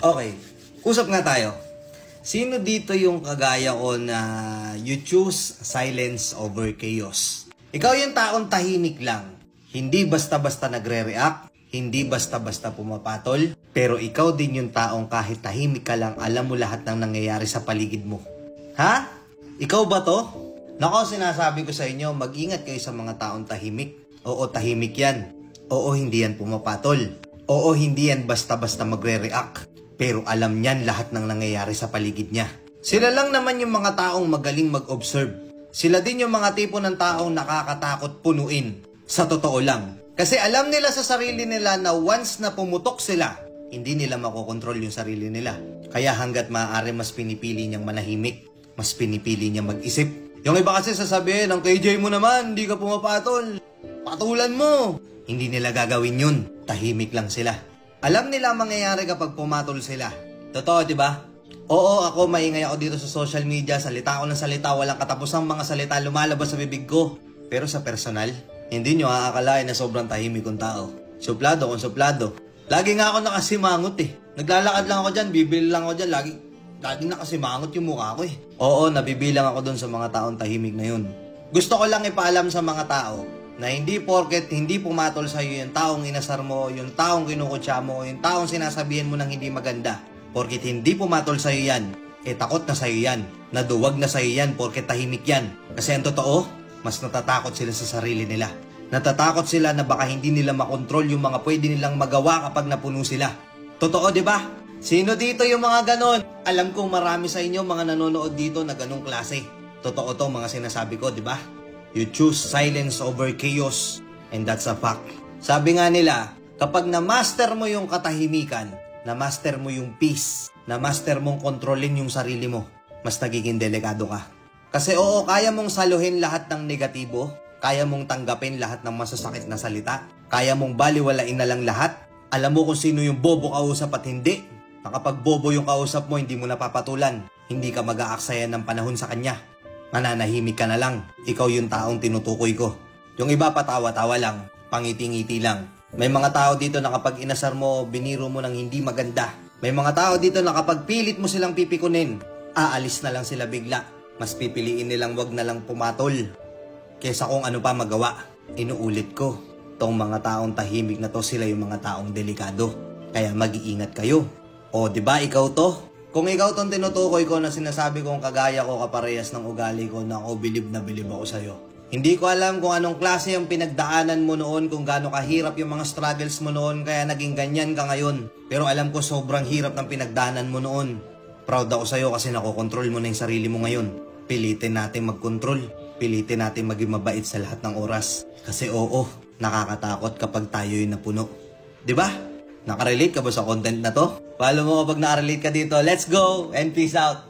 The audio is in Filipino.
Okay, usap nga tayo. Sino dito yung kagaya ko na you choose silence over chaos? Ikaw yung taong tahimik lang. Hindi basta-basta nagre-react, hindi basta-basta pumapatol, pero ikaw din yung taong kahit tahimik ka lang, alam mo lahat ng nangyayari sa paligid mo. Ha? Ikaw ba to? Nako, sinasabi ko sa inyo, mag-ingat kayo sa mga taong tahimik. Oo, tahimik yan. Oo, hindi yan pumapatol. Oo, hindi yan basta-basta magre-react. Pero alam niyan lahat ng nangyayari sa paligid niya. Sila lang naman yung mga taong magaling mag-observe. Sila din yung mga tipo ng taong nakakatakot punuin. Sa totoo lang. Kasi alam nila sa sarili nila na once na pumutok sila, hindi nila makokontrol yung sarili nila. Kaya hanggat maaari mas pinipili niyang manahimik, mas pinipili niyang mag-isip. Yung iba kasi sasabihin, ang KJ mo naman, hindi ka pumapatol. Patulan mo. Hindi nila gagawin yun. Tahimik lang sila. Alam nila mangyayari kapag pumatol sila. Totoo, di ba? Oo, ako maingay ako dito sa social media. Salita ako ng salita. Walang katapusang mga salita lumalabas sa bibig ko. Pero sa personal, hindi nyo aakalain na sobrang tahimik kong tao. Suplado kung suplado. Lagi nga ako nakasimangot eh. Naglalakad lang ako dyan, bibili lang ako dyan. Lagi nakasimangot yung mukha ko eh. Oo, nabibilang ako dun sa mga taong tahimik na yun. Gusto ko lang ipaalam sa mga tao na hindi porket hindi pumatol sa iyo yung taong inasar mo, yung taong kinukutsa mo, yung taong sinasabihan mo ng hindi maganda. Porket hindi pumatol sa iyo yan, takot na sa iyo yan. Naduwag na sa iyo yan porket tahimik yan. Kasi ang totoo, mas natatakot sila sa sarili nila. Natatakot sila na baka hindi nila makontrol yung mga pwede nilang magawa kapag napuno sila. Totoo, di ba? Sino dito yung mga ganon? Alam kong marami sa inyo mga nanonood dito na ganong klase. Totoo to mga sinasabi ko, di ba? You choose silence over chaos, and that's a fact. Sabi nga nila, kapag na-master mo yung katahimikan, na-master mo yung peace, na-master mong kontrolin yung sarili mo, mas nagiging delikado ka. Kasi oo, kaya mong saluhin lahat ng negatibo, kaya mong tanggapin lahat ng masasakit na salita, kaya mong baliwalain na lang lahat, alam mo kung sino yung bobo kausap at hindi. Na kapag bobo yung kausap mo, hindi mo napapatulan, hindi ka mag-aaksaya ng panahon sa kanya. Mananahimik ka na lang. Ikaw yung taong tinutukoy ko. Yung iba patawa-tawa lang, pangiti-ngiti lang. May mga tao dito na kapag inasar mo, biniro mo ng hindi maganda. May mga tao dito na kapag pilit mo silang pipikunin, aalis na lang sila bigla. Mas pipiliin nilang wag na lang pumatol kesa kung ano pa magawa. Inuulit ko, tong mga taong tahimik na to, sila yung mga taong delikado. Kaya mag-iingat kayo. O, diba ikaw to? Kung ikaw tong tinutukoy ko na sinasabi kong kagaya ko kaparehas ng ugali ko na ako bilib na bilib ako sa'yo. Hindi ko alam kung anong klase yung pinagdaanan mo noon, kung gaano kahirap yung mga struggles mo noon, kaya naging ganyan ka ngayon. Pero alam ko sobrang hirap ng pinagdaanan mo noon. Proud ako sa'yo kasi nakokontrol mo na yung sarili mo ngayon. Pilitin natin magkontrol. Pilitin natin maging mabait sa lahat ng oras. Kasi oo, nakakatakot kapag tayo'y napuno. Diba? Nakarelate ka ba sa content na to? Follow mo kapag nakarelate ka dito. Let's go and peace out!